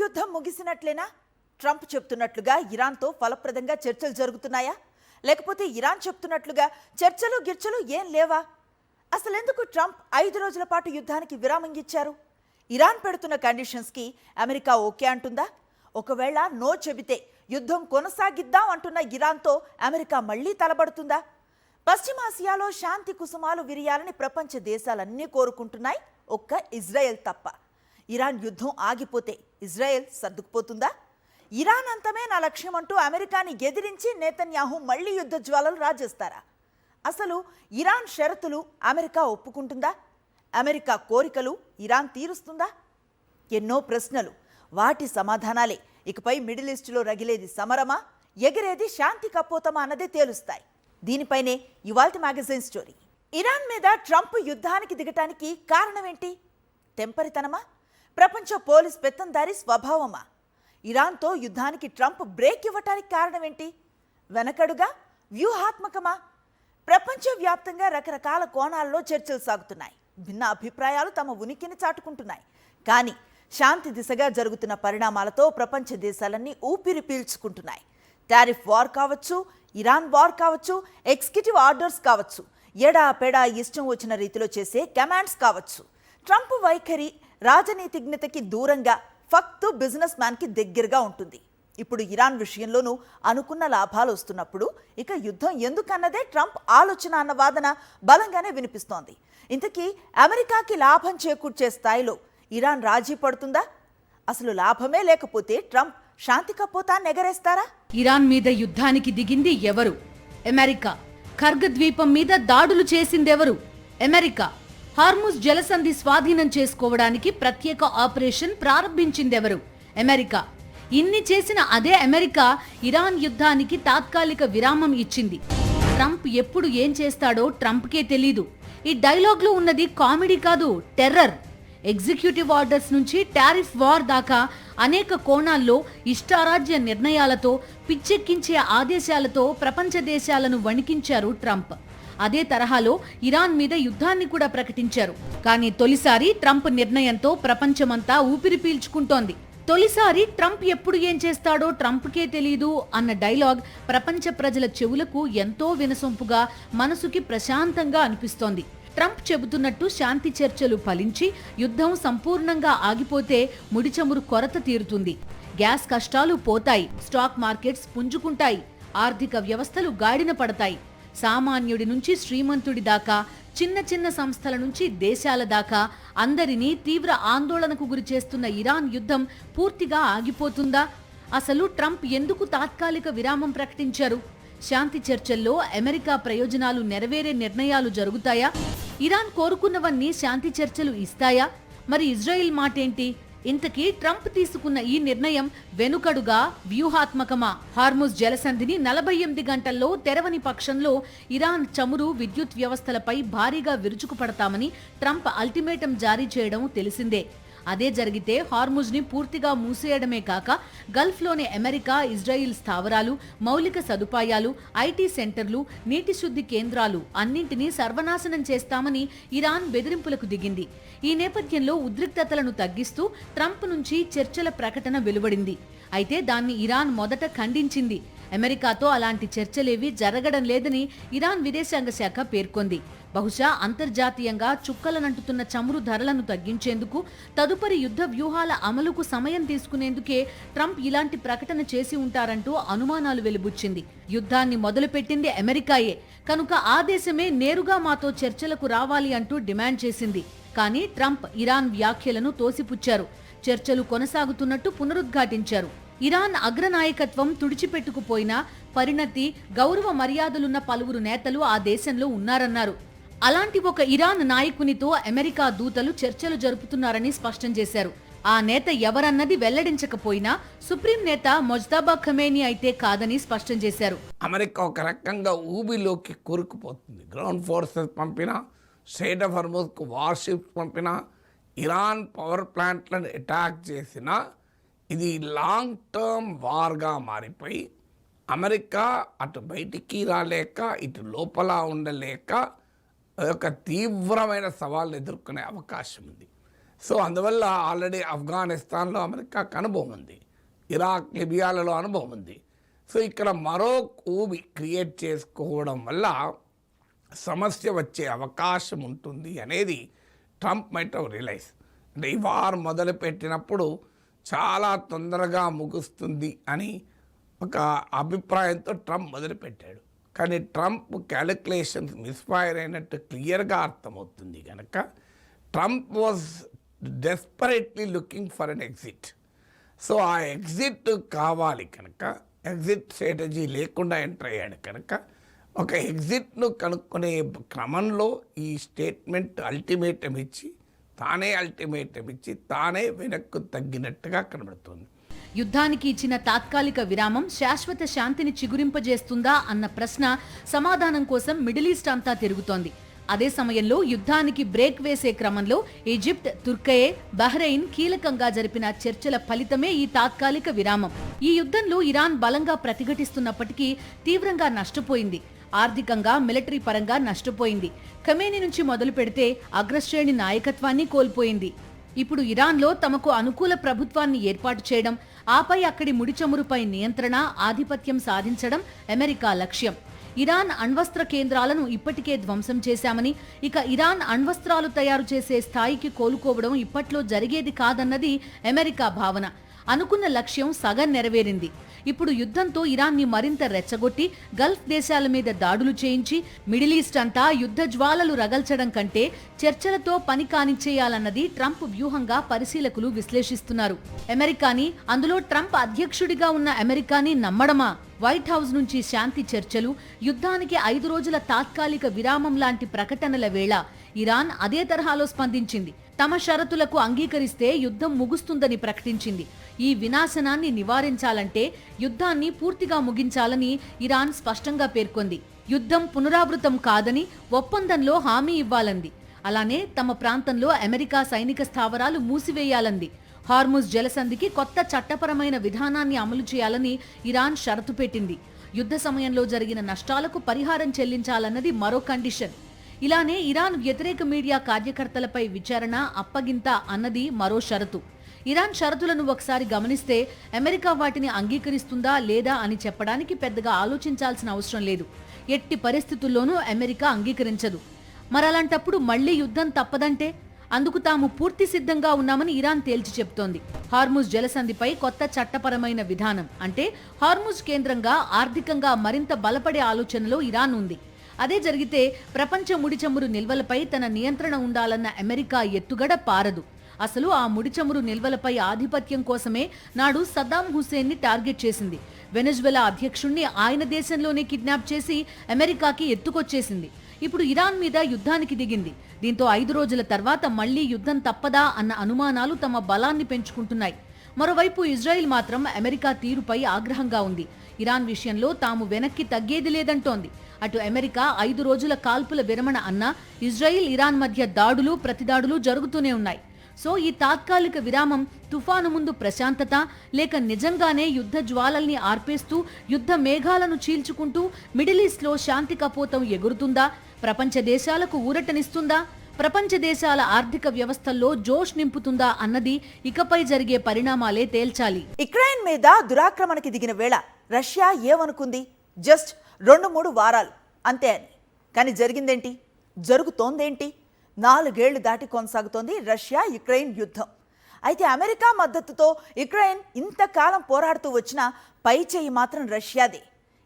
యుద్ధం ముగిసినట్లేనా? ట్రంప్ చెప్తున్నట్లుగా ఇరాన్తో ఫలప్రదంగా చర్చలు జరుగుతున్నాయా? లేకపోతే ఇరాన్ చెప్తున్నట్లుగా చర్చలు గిర్చలు ఏం లేవా? అసలెందుకు ట్రంప్ 5 రోజుల పాటు యుద్ధానికి విరామం ఇచ్చారు? ఇరాన్ పెడుతున్న కండిషన్స్కి అమెరికా ఓకే అంటుందా? ఒకవేళ నో చెబితే యుద్ధం కొనసాగిద్దాం అంటున్న ఇరాన్తో అమెరికా మళ్లీ తలబడుతుందా? పశ్చిమాసియాలో శాంతి కుసుమాలు విరియాలని ప్రపంచ దేశాలన్నీ కోరుకుంటున్నాయి, ఒక్క ఇజ్రాయెల్ తప్ప. ఇరాన్ యుద్ధం ఆగిపోతే ఇజ్రాయెల్ సర్దుకుపోతుందా? ఇరాన్ అంతమే నా లక్ష్యం అంటూ అమెరికాని ఎదిరించి నేతన్యాహు మళ్లీ యుద్ధ జ్వాలలు రాజేస్తారా? అసలు ఇరాన్ షరతులు అమెరికా ఒప్పుకుంటుందా? అమెరికా కోరికలు ఇరాన్ తీరుస్తుందా? ఎన్నో ప్రశ్నలు, వాటి సమాధానాలే ఇకపై మిడిల్ ఈస్టులో రగిలేది సమరమా, ఎగిరేది శాంతి కపోతమా అన్నదే తేలుస్తాయి. దీనిపైనే ఇవాల్టి మ్యాగజైన్ స్టోరీ. ఇరాన్ మీద ట్రంప్ యుద్ధానికి దిగటానికి కారణమేంటి? తెంపరితనమా? ప్రపంచ పోలీస్ పెత్తందారి స్వభావమా? ఇరాన్తో యుద్ధానికి ట్రంప్ బ్రేక్ ఇవ్వటానికి కారణమేంటి? వెనకడుగా? వ్యూహాత్మకమా? ప్రపంచవ్యాప్తంగా రకరకాల కోణాల్లో చర్చలు సాగుతున్నాయి. భిన్న అభిప్రాయాలు తమ ఉనికిని చాటుకుంటున్నాయి. కానీ శాంతి దిశగా జరుగుతున్న పరిణామాలతో ప్రపంచ దేశాలన్నీ ఊపిరి పీల్చుకుంటున్నాయి. టారిఫ్ వార్ కావచ్చు, ఇరాన్ వార్ కావచ్చు, ఎగ్జిక్యూటివ్ ఆర్డర్స్ కావచ్చు, ఎడాపెడా ఇష్టం వచ్చిన రీతిలో చేసే కమాండ్స్ కావచ్చు. ట్రంప్ వైఖరి రాజనీతిజ్ఞతకి దూరంగా ఫక్తు బిజినెస్ మ్యాన్కి దగ్గరగా ఉంటుంది. ఇప్పుడు ఇరాన్ విషయంలోనూ అనుకున్న లాభాలు వస్తున్నప్పుడు ఇక యుద్ధం ఎందుకన్నదే ట్రంప్ ఆలోచన అన్న వాదన బలంగానే వినిపిస్తోంది. ఇంతకీ అమెరికాకి లాభం చేకూర్చే స్థాయిలో ఇరాన్ రాజీ పడుతుందా? అసలు లాభమే లేకపోతే ట్రంప్ శాంతి కపోతాన్ని ఎగరేస్తారా? ఇరాన్ మీద యుద్ధానికి దిగింది ఎవరు? అమెరికా. ఖర్గ్ ద్వీపం మీద దాడులు చేసిందెవరు? అమెరికా. హార్ముజ్ జలసంధి స్వాధీనం చేసుకోవడానికి ప్రత్యేక ఆపరేషన్ ప్రారంభించిందెవరు? అమెరికా. ఇన్ని చేసిన అదే అమెరికా ఇరాన్ యుద్ధానికి తాత్కాలిక విరామం ఇచ్చింది. ట్రంప్ ఎప్పుడు ఏం చేస్తాడో ట్రంప్కే తెలీదు. ఈ డైలాగ్లో ఉన్నది కామెడీ కాదు, టెర్రర్. ఎగ్జిక్యూటివ్ ఆర్డర్స్ నుంచి టారిఫ్ వార్ దాకా అనేక కోణాల్లో ఇష్టారాజ్య నిర్ణయాలతో, పిచ్చెక్కించే ఆదేశాలతో ప్రపంచ దేశాలను వణికించారు ట్రంప్. అదే తరహాలో ఇరాన్ మీద యుద్ధాన్ని కూడా ప్రకటించారు. కానీ తొలిసారి ట్రంప్ నిర్ణయంతో ప్రపంచమంతా ఊపిరి పీల్చుకుంటోంది. తొలిసారి ట్రంప్ ఎప్పుడు ఏం చేస్తాడో ట్రంప్కే తెలీదు అన్న డైలాగ్ ప్రపంచ ప్రజల చెవులకు ఎంతో వినసొంపుగా, మనసుకి ప్రశాంతంగా అనిపిస్తోంది. ట్రంప్ చెబుతున్నట్టు శాంతి చర్చలు ఫలించి యుద్ధం సంపూర్ణంగా ఆగిపోతే ముడిచమురు కొరత తీరుతుంది, గ్యాస్ కష్టాలు పోతాయి, స్టాక్ మార్కెట్స్ పుంజుకుంటాయి, ఆర్థిక వ్యవస్థలు గాడిన పడతాయి. సామాన్యుడి నుంచి శ్రీమంతుడి దాకా, చిన్న చిన్న సంస్థల నుంచి దేశాల దాకా అందరినీ తీవ్ర ఆందోళనకు గురి చేస్తున్న ఇరాన్ యుద్ధం పూర్తిగా ఆగిపోతుందా? అసలు ట్రంప్ ఎందుకు తాత్కాలిక విరామం ప్రకటించారు? శాంతి చర్చల్లో అమెరికా ప్రయోజనాలు నెరవేరే నిర్ణయాలు జరుగుతాయా? ఇరాన్ కోరుకున్నవన్నీ శాంతి చర్చలు ఇస్తాయా? మరి ఇజ్రాయిల్ మాటేంటి? ఇంతకీ ట్రంప్ తీసుకున్న ఈ నిర్ణయం వెనుకడుగా, వ్యూహాత్మకమా? హార్ముజ్ జలసంధిని 48 గంటల్లో తెరవని పక్షంలో ఇరాన్ చమురు, విద్యుత్ వ్యవస్థలపై భారీగా విరుచుకుపడతామని ట్రంప్ అల్టిమేటం జారీ చేయడం తెలిసిందే. అదే జరిగితే హార్ముజ్ ని పూర్తిగా మూసేయడమే కాక గల్ఫ్లోని అమెరికా, ఇజ్రాయిల్ స్థావరాలు, మౌలిక సదుపాయాలు, ఐటీ సెంటర్లు, నీటి శుద్ధి కేంద్రాలు అన్నింటినీ సర్వనాశనం చేస్తామని ఇరాన్ బెదిరింపులకు దిగింది. ఈ నేపథ్యంలో ఉద్రిక్తతలను తగ్గిస్తూ ట్రంప్ నుంచి చర్చల ప్రకటన వెలువడింది. అయితే దాన్ని ఇరాన్ మొదట ఖండించింది. అమెరికాతో అలాంటి చర్చలేవీ జరగడం లేదని ఇరాన్ విదేశాంగ శాఖ పేర్కొంది. బహుశా అంతర్జాతీయంగా చుక్కలనంటుతున్న చమురు ధరలను తగ్గించేందుకు, తదుపరి యుద్ధ వ్యూహాల అమలుకు సమయం తీసుకునేందుకే ట్రంప్ ఇలాంటి ప్రకటన చేసి ఉంటారంటూ అనుమానాలు వెలుబుచ్చింది. యుద్ధాన్ని మొదలుపెట్టింది అమెరికాయే కనుక ఆ దేశమే నేరుగా మాతో చర్చలకు రావాలి అంటూ డిమాండ్ చేసింది. కానీ ట్రంప్ ఇరాన్ వ్యాఖ్యలను తోసిపుచ్చారు. చర్చలు కొనసాగుతున్నట్టు పునరుద్ఘాటించారు. ఇరాన్ అగ్రనాయకత్వం తుడిచిపెట్టుకుపోయినా పరిణతి, గౌరవ మర్యాదలున్న పలువురు నేతలు ఆ దేశంలో ఉన్నారన్నారు. అలాంటి ఒక ఇరాన్ నాయకునితో అమెరికా దూతలు చర్చలు జరుపుతున్నారని స్పష్టం చేశారు. ఆ నేత ఎవరన్నది వెల్లడించకపోయినా సుప్రీం నేత మొజ్తబా ఖమేనీ అయితే కాదని స్పష్టం చేశారు. అమెరికా ఒక రకంగా ఊబిలోకి కూరుకుపోతుంది. గ్రౌండ్ ఫోర్సెస్ పంపినా, స్ట్రెయిట్ ఆఫ్ హార్ముజ్కు వార్షిప్స్ పంపినా, ఇరాన్ పవర్ ప్లాంట్లను అటాక్ చేసినా ఇది లాంగ్ టర్మ్ వార్గా మారిపోయి అమెరికా అటు బయటికి రాలేక, ఇటు లోపల ఉండలేక ఒక తీవ్రమైన సవాళ్ళను ఎదుర్కొనే అవకాశం ఉంది. సో అందువల్ల ఆల్రెడీ ఆఫ్ఘనిస్తాన్లో అమెరికాకు అనుభవం ఉంది, ఇరాక్ లిబియాలలో అనుభవం ఉంది. సో ఇక్కడ మరో ఊబి క్రియేట్ చేసుకోవడం వల్ల సమస్య వచ్చే అవకాశం ఉంటుంది అనేది ట్రంప్ మైట్ రియలైజ్. అంటే ఈ వార్ మొదలుపెట్టినప్పుడు చాలా తొందరగా ముగుస్తుంది అని ఒక అభిప్రాయంతో ట్రంప్ మొదలుపెట్టాడు. కానీ ట్రంప్ క్యాలిక్యులేషన్స్ మిస్ఫైర్ అయినట్టు క్లియర్గా అర్థమవుతుంది కనుక Trump was desperately looking for an exit. So ఆ ఎగ్జిట్ కావాలి కనుక ఎగ్జిట్ స్ట్రాటజీ లేకుండా ఎంటర్ అయ్యాడు కనుక ఒక ఎగ్జిట్ను కనుక్కునే క్రమంలో ఈ స్టేట్మెంట్ అల్టిమేటం ఇచ్చి తానే వెనక్కు తగ్గినట్టుగా కనబడుతుంది. యుద్ధానికి ఇచ్చిన తాత్కాలిక విరామం శాశ్వత శాంతిని చిగురింపజేస్తుందా అన్న ప్రశ్న సమాధానం కోసం మిడిల్ ఈస్ట్ అంతా తిరుగుతోంది. అదే సమయంలో యుద్ధానికి బ్రేక్ వేసే క్రమంలో ఈజిప్ట్, తుర్కయే, బహ్రెయిన్ కీలకంగా జరిపిన చర్చల ఫలితమే ఈ తాత్కాలిక విరామం. ఈ యుద్ధంలో ఇరాన్ బలంగా ప్రతిఘటిస్తున్నప్పటికీ తీవ్రంగా నష్టపోయింది. ఆర్థికంగా, మిలిటరీ పరంగా నష్టపోయింది. ఖమేనీ నుంచి మొదలు పెడితే అగ్రశ్రేణి నాయకత్వాన్ని కోల్పోయింది. ఇప్పుడు ఇరాన్లో తమకు అనుకూల ప్రభుత్వాన్ని ఏర్పాటు చేయడం, ఆపై అక్కడి ముడి చమురుపై నియంత్రణ, ఆధిపత్యం సాధించడం అమెరికా లక్ష్యం. ఇరాన్ అణ్వస్త్ర కేంద్రాలను ఇప్పటికే ధ్వంసం చేశామని, ఇక ఇరాన్ అణ్వస్త్రాలు తయారు చేసే స్థాయికి కోలుకోవడం ఇప్పట్లో జరిగేది కాదన్నది అమెరికా భావన. అనుకున్న లక్ష్యం సగం నెరవేరింది. ఇప్పుడు యుద్ధంతో ఇరాన్ని మరింత రెచ్చగొట్టి గల్ఫ్ దేశాల మీద దాడులు చేయించి మిడిల్ ఈస్ట్ అంతా యుద్ధ జ్వాలలు రగల్చడం కంటే చర్చలతో పని కానిచ్చేయాలన్నది ట్రంప్ వ్యూహంగా పరిశీలకులు విశ్లేషిస్తున్నారు. అమెరికాని, అందులో ట్రంప్ అధ్యక్షుడిగా ఉన్న అమెరికాని నమ్మడమా? వైట్ హౌస్ నుంచి శాంతి చర్చలు, యుద్ధానికి 5 రోజుల తాత్కాలిక విరామం లాంటి ప్రకటనల వేళ ఇరాన్ అదే తరహాలో స్పందించింది. తమ షరతులకు అంగీకరిస్తే యుద్ధం ముగుస్తుందని ప్రకటించింది. ఈ వినాశనాన్ని నివారించాలంటే యుద్ధాన్ని పూర్తిగా ముగించాలని ఇరాన్ స్పష్టంగా పేర్కొంది. యుద్ధం పునరావృతం కాదని ఒప్పందంలో హామీ ఇవ్వాలంది. అలానే తమ ప్రాంతంలో అమెరికా సైనిక స్థావరాలు మూసివేయాలంది. హార్ముజ్ జలసంధికి కొత్త చట్టపరమైన విధానాన్ని అమలు చేయాలని ఇరాన్ షరతు పెట్టింది. యుద్ధ సమయంలో జరిగిన నష్టాలకు పరిహారం చెల్లించాలన్నది మరో కండిషన్. ఇలానే ఇరాన్ వ్యతిరేక మీడియా కార్యకర్తలపై విచారణ, అప్పగింత అన్నది మరో షరతు. ఇరాన్ షరతులను ఒకసారి గమనిస్తే అమెరికా వాటిని అంగీకరిస్తుందా లేదా అని చెప్పడానికి పెద్దగా ఆలోచించాల్సిన అవసరం లేదు. ఎట్టి పరిస్థితుల్లోనూ అమెరికా అంగీకరించదు. మరలాంటప్పుడు మళ్లీ యుద్ధం తప్పదంటే అందుకు తాము పూర్తి సిద్ధంగా ఉన్నామని ఇరాన్ తేల్చి చెప్తోంది. హార్ముజ్ జలసంధిపై కొత్త చట్టపరమైన విధానం అంటే హార్ముజ్ కేంద్రంగా ఆర్థికంగా మరింత బలపడే ఆలోచనలో ఇరాన్ ఉంది. అదే జరిగితే ప్రపంచ ముడి చమురు నిల్వలపై తన నియంత్రణ ఉండాలన్న అమెరికా ఎత్తుగడ పారదు. అసలు ఆ ముడి చమురు నిల్వలపై ఆధిపత్యం కోసమే నాడు సద్దాం హుస్సేన్ ని టార్గెట్ చేసింది. వెనెజువెలా అధ్యక్షుణ్ణి ఆయన దేశంలోనే కిడ్నాప్ చేసి అమెరికాకి ఎత్తుకొచ్చేసింది. ఇప్పుడు ఇరాన్ మీద యుద్ధానికి దిగింది. దీంతో 5 రోజుల తర్వాత మళ్లీ యుద్ధం తప్పదా అన్న అనుమానాలు తమ బలాన్ని పెంచుకుంటున్నాయి. మరోవైపు ఇజ్రాయిల్ మాత్రం అమెరికా తీరుపై ఆగ్రహంగా ఉంది. ఇరాన్ విషయంలో తాము వెనక్కి తగ్గేది లేదంటోంది. అటు అమెరికా 5 రోజుల కాల్పుల విరమణ అన్నా ఇజ్రాయిల్, ఇరాన్ మధ్య దాడులు, ప్రతిదాడులు జరుగుతూనే ఉన్నాయి. సో ఈ తాత్కాలిక విరామం తుఫాను ముందు ప్రశాంతత, లేక నిజంగానే యుద్ధ జ్వాలల్ని ఆర్పేస్తూ యుద్ధ మేఘాలను చీల్చుకుంటూ మిడిల్ ఈస్ట్లో శాంతి కపోతం ఎగురుతుందా? ప్రపంచ దేశాలకు ఊరటనిస్తుందా? ప్రపంచ దేశాల ఆర్థిక వ్యవస్థల్లో జోష్ నింపుతుందా అన్నది ఇకపై జరిగే పరిణామాలే తేల్చాలి. ఉక్రెయిన్ మీద దురాక్రమణకి దిగిన వేళ రష్యా ఏమనుకుంది? జస్ట్ 2-3 వారాలు అంతే అని. కానీ జరిగిందేంటి? జరుగుతోందేంటి? 4 ఏళ్లు దాటి కొనసాగుతోంది రష్యా యుక్రెయిన్ యుద్ధం. అయితే అమెరికా మద్దతుతో యుక్రెయిన్ ఇంతకాలం పోరాడుతూ వచ్చినా పై చేయి మాత్రం రష్యాదే.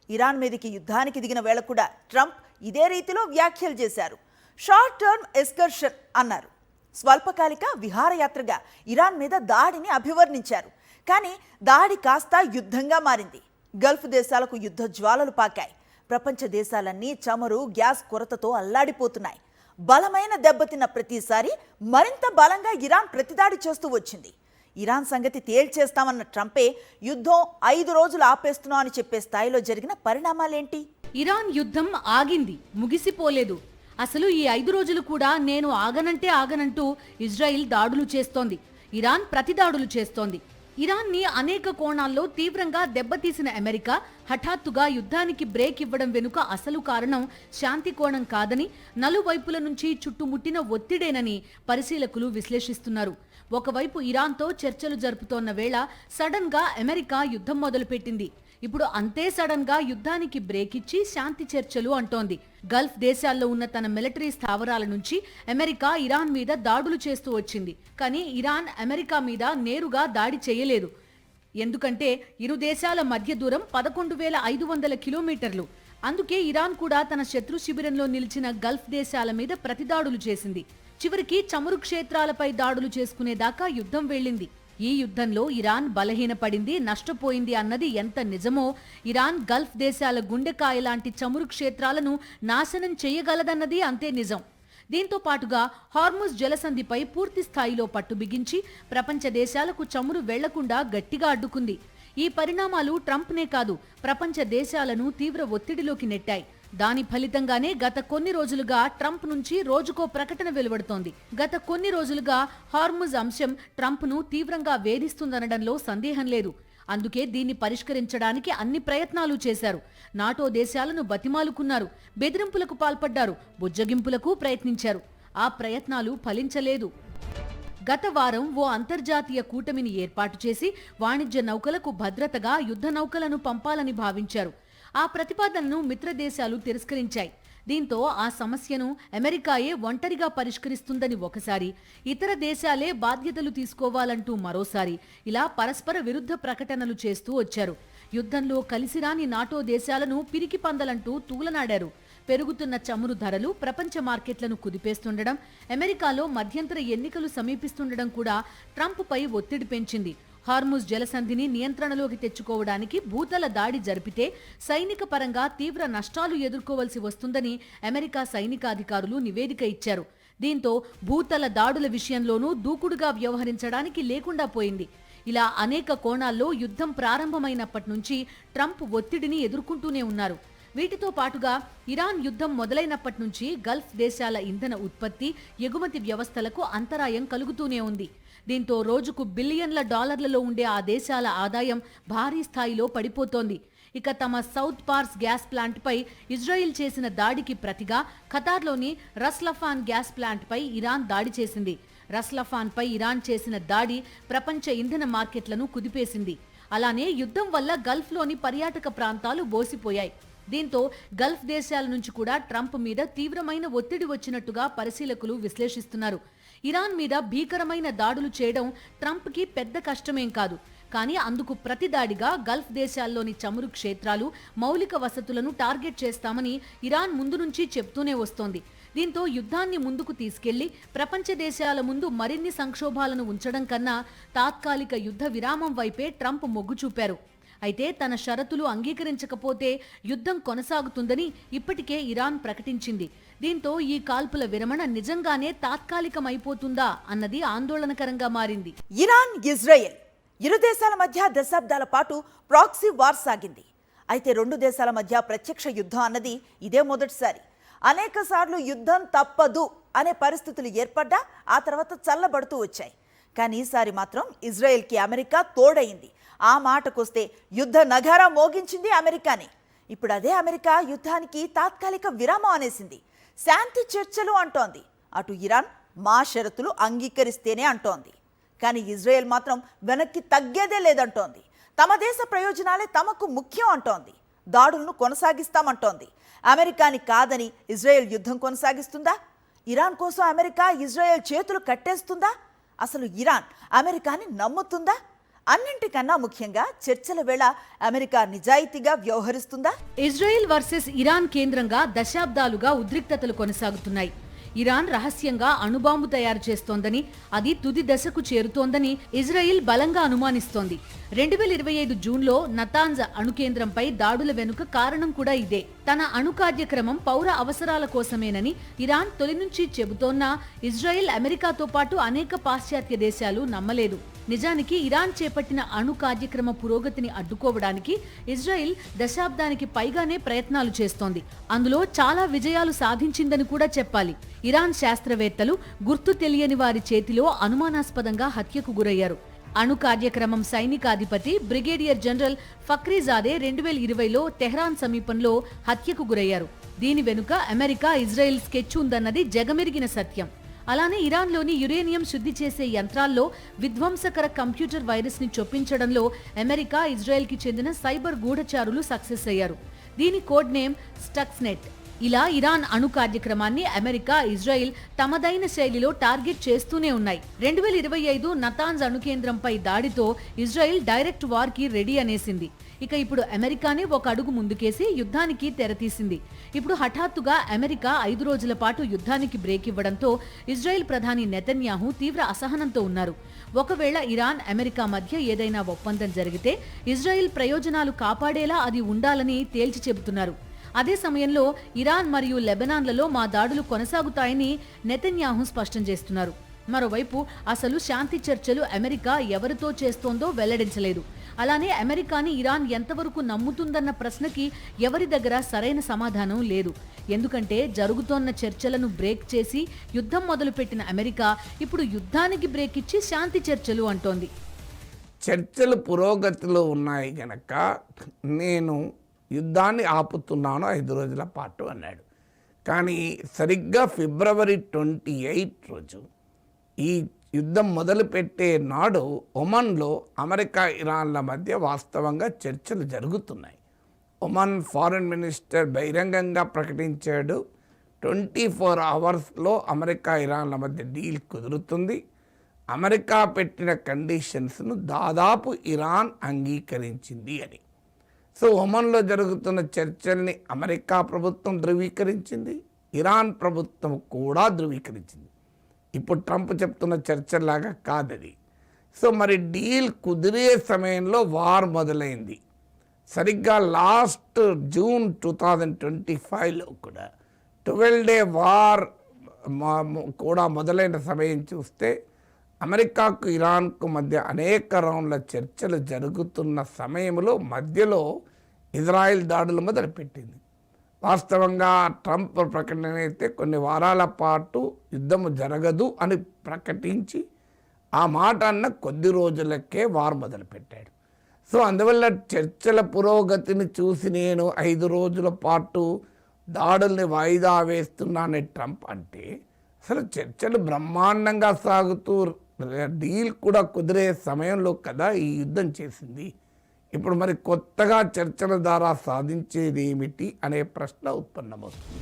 ఇరాన్ మీదకి యుద్ధానికి దిగిన వేళ కూడా ట్రంప్ ఇదే రీతిలో వ్యాఖ్యలు చేశారు. షార్ట్ టర్మ్ ఎస్కర్షన్ అన్నారు. స్వల్పకాలిక విహారయాత్రగా ఇరాన్ మీద దాడిని అభివర్ణించారు. కానీ దాడి కాస్త యుద్ధంగా మారింది. గల్ఫ్ దేశాలకు యుద్ధ జ్వాలలు పాకాయి. ప్రపంచ దేశాలన్నీ చమురు, గ్యాస్ కొరతతో అల్లాడిపోతున్నాయి. బలమైన దెబ్బతిన్న ప్రతిసారి మరింత బలంగా ఇరాన్ ప్రతిదాడి చేస్తూ వచ్చింది. ఇరాన్ సంగతి తేల్చేస్తామన్న ట్రంపే యుద్ధం 5 రోజులు ఆపేస్తున్నాం అని చెప్పే స్థాయిలో జరిగిన పరిణామాలేంటి? ఇరాన్ యుద్ధం ఆగింది, ముగిసిపోలేదు. అసలు ఈ 5 రోజులు కూడా నేను ఆగనంటే ఆగనంటూ ఇజ్రాయిల్ దాడులు చేస్తోంది. ఇరాన్ ప్రతిదాడులు చేస్తోంది. ఇరాన్ని అనేక కోణాల్లో తీవ్రంగా దెబ్బతీసిన అమెరికా హఠాత్తుగా యుద్ధానికి బ్రేక్ ఇవ్వడం వెనుక అసలు కారణం శాంతి కోణం కాదని, నలువైపుల నుంచి చుట్టుముట్టిన ఒత్తిడేనని పరిశీలకులు విశ్లేషిస్తున్నారు. ఒకవైపు ఇరాన్తో చర్చలు జరుపుతోన్న వేళ సడన్ గా అమెరికా యుద్ధం మొదలుపెట్టింది. ఇప్పుడు అంతే సడన్ గా యుద్ధానికి బ్రేక్ ఇచ్చి శాంతి చర్చలు అంటోంది. గల్ఫ్ దేశాల్లో ఉన్న తన మిలిటరీ స్థావరాల నుంచి అమెరికా ఇరాన్ మీద దాడులు చేస్తూ వచ్చింది. కానీ ఇరాన్ అమెరికా మీద నేరుగా దాడి చేయలేదు. ఎందుకంటే ఇరు దేశాల మధ్య దూరం 11,500 కిలోమీటర్లు. అందుకే ఇరాన్ కూడా తన శత్రు శిబిరంలో నిలిచిన గల్ఫ్ దేశాల మీద ప్రతిదాడులు చేసింది. చివరికి చమురు క్షేత్రాలపై దాడులు చేసుకునేదాకా యుద్ధం వెళ్ళింది. ఈ యుద్ధంలో ఇరాన్ బలహీనపడింది, నష్టపోయింది అన్నది ఎంత నిజమో, ఇరాన్ గల్ఫ్ దేశాల గుండెకాయ లాంటి చమురు క్షేత్రాలను నాశనం చేయగలదన్నది అంతే నిజం. దీంతో పాటుగా హార్ముజ్ జలసంధిపై పూర్తి స్థాయిలో పట్టు బిగించి ప్రపంచ దేశాలకు చమురు వెళ్లకుండా గట్టిగా అడ్డుకుంది. ఈ పరిణామాలు ట్రంప్నే కాదు, ప్రపంచ దేశాలను తీవ్ర ఒత్తిడిలోకి నెట్టాయి. దాని ఫలితంగానే గత కొన్ని రోజులుగా ట్రంప్ నుంచి రోజుకో ప్రకటన వెలువడుతోంది. గత కొన్ని రోజులుగా హార్ముజ్ అంశం ట్రంప్ను తీవ్రంగా వేధిస్తుందనడంలో సందేహం లేదు. అందుకే దీన్ని పరిష్కరించడానికి అన్ని ప్రయత్నాలు చేశారు. నాటో దేశాలను బతిమాలుకున్నారు, బెదిరింపులకు పాల్పడ్డారు, బుజ్జగింపులకు ప్రయత్నించారు. ఆ ప్రయత్నాలు ఫలించలేదు. గత వారం ఓ అంతర్జాతీయ కూటమిని ఏర్పాటు చేసి వాణిజ్య నౌకలకు భద్రతగా యుద్ధ నౌకలను పంపాలని భావించారు. ఆ ప్రతిపాదనను మిత్రదేశాలు తిరస్కరించాయి. దీంతో ఆ సమస్యను అమెరికాయే ఒంటరిగా పరిష్కరిస్తుందని ఒకసారి, ఇతర దేశాలే బాధ్యతలు తీసుకోవాలంటూ మరోసారి ఇలా పరస్పర విరుద్ధ ప్రకటనలు చేస్తూ వచ్చారు. యుద్ధంలో కలిసిరాని నాటో దేశాలను పిరికి పందలంటూ తూలనాడారు. పెరుగుతున్న చమురు ధరలు ప్రపంచ మార్కెట్లను కుదిపేస్తుండడం, అమెరికాలో మధ్యంతర ఎన్నికలు సమీపిస్తుండడం కూడా ట్రంప్పై ఒత్తిడి పెంచింది. హార్ముజ్ జలసంధిని నియంత్రణలోకి తెచ్చుకోవడానికి భూతల దాడి జరిపితే సైనిక పరంగా తీవ్ర నష్టాలు ఎదుర్కోవలసి వస్తుందని అమెరికా సైనికాధికారులు నివేదిక ఇచ్చారు. దీంతో భూతల దాడుల విషయంలోనూ దూకుడుగా వ్యవహరించడానికి లేకుండా పోయింది. ఇలా అనేక కోణాల్లో యుద్ధం ప్రారంభమైనప్పటి నుంచి ట్రంప్ ఒత్తిడిని ఎదుర్కొంటూనే ఉన్నారు. వీటితో పాటుగా ఇరాన్ యుద్ధం మొదలైనప్పటి నుంచి గల్ఫ్ దేశాల ఇంధన ఉత్పత్తి, ఎగుమతి వ్యవస్థలకు అంతరాయం కలుగుతూనే ఉంది. దీంతో రోజుకు బిలియన్ల డాలర్లలో ఉండే ఆ దేశాల ఆదాయం భారీ స్థాయిలో పడిపోతోంది. ఇక తమ సౌత్ పార్స్ గ్యాస్ ప్లాంట్పై ఇజ్రాయిల్ చేసిన దాడికి ప్రతిగా ఖతార్లోని రస్లఫాన్ గ్యాస్ ప్లాంట్పై ఇరాన్ దాడి చేసింది. రస్లఫాన్పై ఇరాన్ చేసిన దాడి ప్రపంచ ఇంధన మార్కెట్లను కుదిపేసింది. అలానే యుద్ధం వల్ల గల్ఫ్లోని పర్యాటక ప్రాంతాలు బోసిపోయాయి. దీంతో గల్ఫ్ దేశాల నుంచి కూడా ట్రంప్ మీద తీవ్రమైన ఒత్తిడి వచ్చినట్టుగా పరిశీలకులు విశ్లేషిస్తున్నారు. ఇరాన్ మీద భీకరమైన దాడులు చేయడం ట్రంప్కి పెద్ద కష్టమేం కాదు. కానీ అందుకు ప్రతిదాడిగా గల్ఫ్ దేశాల్లోని చమురు క్షేత్రాలు, మౌలిక వసతులను టార్గెట్ చేస్తామని ఇరాన్ ముందు నుంచి చెప్తూనే వస్తోంది. దీంతో యుద్ధాన్ని ముందుకు తీసుకెళ్లి ప్రపంచ దేశాల ముందు మరిన్ని సంక్షోభాలను ఉంచడం కన్నా తాత్కాలిక యుద్ధ విరామం వైపే ట్రంప్ మొగ్గు చూపారు. అయితే తన షరతులు అంగీకరించకపోతే యుద్ధం కొనసాగుతుందని ఇప్పటికే ఇరాన్ ప్రకటించింది. దీంతో ఈ కాల్పుల విరమణ నిజంగానే తాత్కాలికమైపోతుందా అన్నది ఆందోళనకరంగా మారింది. ఇరాన్, ఇజ్రాయెల్ ఇరు దేశాల మధ్య దశాబ్దాల పాటు ప్రాక్సీ వార్ సాగింది. అయితే రెండు దేశాల మధ్య ప్రత్యక్ష యుద్ధం అన్నది ఇదే మొదటిసారి. అనేక సార్లు యుద్ధం తప్పదు అనే పరిస్థితులు ఏర్పడ్డా ఆ తర్వాత చల్లబడుతూ వచ్చాయి. కానీ ఈసారి మాత్రం ఇజ్రాయెల్కి అమెరికా తోడైంది. ఆ మాటకొస్తే యుద్ధ నగారా మోగించింది అమెరికానే. ఇప్పుడు అదే అమెరికా యుద్ధానికి తాత్కాలిక విరామం అనేసింది. శాంతి చర్చలు అంటోంది. అటు ఇరాన్ మా షరతులు అంగీకరిస్తేనే అంటోంది. కానీ ఇజ్రాయెల్ మాత్రం వెనక్కి తగ్గేదే లేదంటోంది. తమ దేశ ప్రయోజనాలే తమకు ముఖ్యం అంటోంది. దాడులను కొనసాగిస్తామంటోంది. అమెరికాని కాదని ఇజ్రాయెల్ యుద్ధం కొనసాగిస్తుందా? ఇరాన్ కోసం అమెరికా ఇజ్రాయెల్ చేతులు కట్టేస్తుందా? అసలు ఇరాన్ అమెరికాని నమ్ముతుందా? అన్నింటికన్నా ముఖ్యంగా చర్చల వేళ అమెరికా నిజాయితీగా వ్యవహరిస్తుందా? ఇజ్రాయెల్ వర్సెస్ ఇరాన్ కేంద్రంగా దశాబ్దాలుగా ఉద్రిక్తతలు కొనసాగుతున్నాయి. ఇరాన్ రహస్యంగా అణుబాంబు తయారు చేస్తోందని, అది తుది దశకు చేరుతోందని ఇజ్రాయిల్ బలంగా అనుమానిస్తోంది. 2025 జూన్లో నతాంజ్ అణు కేంద్రంపై దాడుల వెనుక కారణం కూడా ఇదే. తన అణు కార్యక్రమం పౌర అవసరాల కోసమేనని ఇరాన్ తొలి నుంచి చెబుతోన్నా ఇజ్రాయిల్, అమెరికాతో పాటు అనేక పాశ్చాత్య దేశాలు నమ్మలేదు. నిజానికి ఇరాన్ చేపట్టిన అణు కార్యక్రమ పురోగతిని అడ్డుకోవడానికి ఇజ్రాయిల్ దశాబ్దానికి పైగానే ప్రయత్నాలు చేస్తోంది. అందులో చాలా విజయాలు సాధించిందని కూడా చెప్పాలి. ఇరాన్ శాస్త్రవేత్తలు గుర్తు తెలియని వారి చేతిలో అనుమానాస్పదంగా హత్యకు గురయ్యారు. అణు కార్యక్రమం సైనికాధిపతి బ్రిగేడియర్ జనరల్ ఫక్రీజాదే 2020లో తెహ్రాన్ సమీపంలో హత్యకు గురయ్యారు. దీని వెనుక అమెరికా, ఇజ్రాయెల్ స్కెచ్ ఉందన్నది జగమెరిగిన సత్యం. అలానే ఇరాన్లోని యురేనియం శుద్ధి చేసే యంత్రాల్లో విధ్వంసకర కంప్యూటర్ వైరస్ ని చొప్పించడంలో అమెరికా, ఇజ్రాయెల్కి చెందిన సైబర్ గూఢచారులు సక్సెస్ అయ్యారు. దీని కోడ్ నేమ్ స్టక్స్నెట్. ఇలా ఇరాన్ అణు కార్యక్రమాన్ని అమెరికా, ఇజ్రాయెల్ తమదైన శైలిలో టార్గెట్ చేస్తూనే ఉన్నాయి. 2025 నతాన్స్ అణు కేంద్రంపై దాడితో ఇజ్రాయెల్ డైరెక్ట్ వార్ కి రెడీ అనేసింది. ఇక ఇప్పుడు అమెరికానే ఒక అడుగు ముందుకేసి యుద్ధానికి తెరతీసింది. ఇప్పుడు హఠాత్తుగా అమెరికా 5 రోజుల పాటు యుద్ధానికి బ్రేక్ ఇవ్వడంతో ఇజ్రాయెల్ ప్రధాని నెతన్యాహు తీవ్ర అసహనంతో ఉన్నారు. ఒకవేళ ఇరాన్, అమెరికా మధ్య ఏదైనా ఒప్పందం జరిగితే ఇజ్రాయెల్ ప్రయోజనాలు కాపాడేలా అది ఉండాలని తేల్చి చెబుతున్నారు. అదే సమయంలో ఇరాన్ మరియు లెబనాన్లలో మా దాడులు కొనసాగుతాయని నెతన్యాహు స్పష్టం చేస్తున్నారు. మరోవైపు అసలు శాంతి చర్చలు అమెరికా ఎవరితో చేస్తోందో వెల్లడించలేదు. అలానే అమెరికాని ఇరాన్ ఎంతవరకు నమ్ముతుందన్న ప్రశ్నకి ఎవరి దగ్గర సరైన సమాధానం లేదు. ఎందుకంటే జరుగుతోన్న చర్చలను బ్రేక్ చేసి యుద్ధం మొదలుపెట్టిన అమెరికా ఇప్పుడు యుద్ధానికి బ్రేక్ ఇచ్చి శాంతి చర్చలు అంటోంది. చర్చలు పురోగతిలో ఉన్నాయి గనక నేను యుద్ధాన్ని ఆపుతున్నాను 5 రోజుల పాటు అన్నాడు. కానీ సరిగ్గా ఫిబ్రవరి 28 రోజు ఈ యుద్ధం మొదలుపెట్టే నాడు ఒమన్లో అమెరికా, ఇరాన్ల మధ్య వాస్తవంగా చర్చలు జరుగుతున్నాయి. ఒమన్ ఫారెన్ మినిస్టర్ బహిరంగంగా ప్రకటించాడు, 24 అవర్స్లో అమెరికా, ఇరాన్ల మధ్య డీల్ కుదురుతుంది. అమెరికా పెట్టిన కండిషన్స్ను దాదాపు ఇరాన్ అంగీకరించింది అని. సో ఒమన్లో జరుగుతున్న చర్చల్ని అమెరికా ప్రభుత్వం ధృవీకరించింది, ఇరాన్ ప్రభుత్వం కూడా ధృవీకరించింది. ఇప్పుడు ట్రంప్ చెప్తున్న చర్చల్లాగా కాదది. సో మరి డీల్ కుదిరే సమయంలో వార్ మొదలైంది. సరిగ్గా లాస్ట్ జూన్ 2025లో కూడా 12-డే వార్ కూడా మొదలైన సమయం చూస్తే అమెరికాకు, ఇరాన్కు మధ్య అనేక రౌండ్ల చర్చలు జరుగుతున్న సమయంలో మధ్యలో ఇజ్రాయెల్ దాడులు మొదలుపెట్టింది. వాస్తవంగా ట్రంప్ ప్రకటన అయితే కొన్ని వారాల పాటు యుద్ధము జరగదు అని ప్రకటించి ఆ మాట అన్న కొద్ది రోజులకే వార్ మొదలుపెట్టాడు. సో అందువల్ల చర్చల పురోగతిని చూసి నేను 5 రోజుల పాటు దాడుల్ని వాయిదా వేస్తున్నానే ట్రంప్ అంటే, అసలు చర్చలు బ్రహ్మాండంగా సాగుతూ డీల్ కూడా కుదిరే సమయంలో కదా ఈ యుద్ధం చేసింది. ఇప్పుడు మరి కొత్తగా చర్చల ద్వారా సాధించేది ఏమిటి అనే ప్రశ్న ఉత్పన్నమవుతుంది.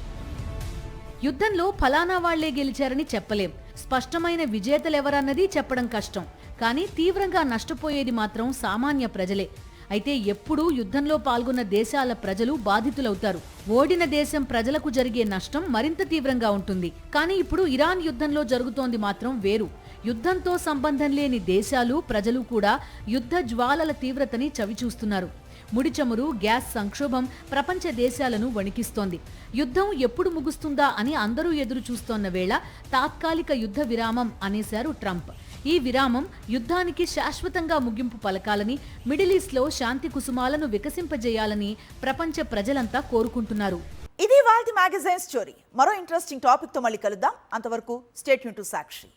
యుద్ధంలో ఫలానా వాళ్లే గెలిచారని చెప్పలేం. స్పష్టమైన విజేతలెవరన్నది చెప్పడం కష్టం. కానీ తీవ్రంగా నష్టపోయేది మాత్రం సామాన్య ప్రజలే. అయితే ఎప్పుడూ యుద్ధంలో పాల్గొన్న దేశాల ప్రజలు బాధితులవుతారు. ఓడిన దేశం ప్రజలకు జరిగే నష్టం మరింత తీవ్రంగా ఉంటుంది. కానీ ఇప్పుడు ఇరాన్ యుద్ధంలో జరుగుతోంది మాత్రం వేరు. యుద్ధంతో సంబంధం లేని దేశాలు, ప్రజలు కూడా యుద్ధ జ్వాలల తీవ్రతని చవిచూస్తున్నారు. ముడి చమురు, గ్యాస్ సంక్షోభం ప్రపంచ దేశాలను వణికిస్తోంది. యుద్ధం ఎప్పుడు ముగుస్తుందా అని అందరూ ఎదురు చూస్తోన్న వేళ తాత్కాలిక యుద్ధ విరామం అనేశారు ట్రంప్. ఈ విరామం యుద్ధానికి శాశ్వతంగా ముగింపు పలకాలని, మిడిల్ ఈస్ట్లో శాంతి కుసుమాలను వికసింపజేయాలని ప్రపంచ ప్రజలంతా కోరుకుంటున్నారు. ఇది వాల్టి మ్యాగజైన్ స్టోరీ. మరో ఇంట్రెస్టింగ్ టాపిక్ తో మళ్ళీ కలుద్దాం. అంతవరకు స్టే ట్యూన్ టు సాక్షి.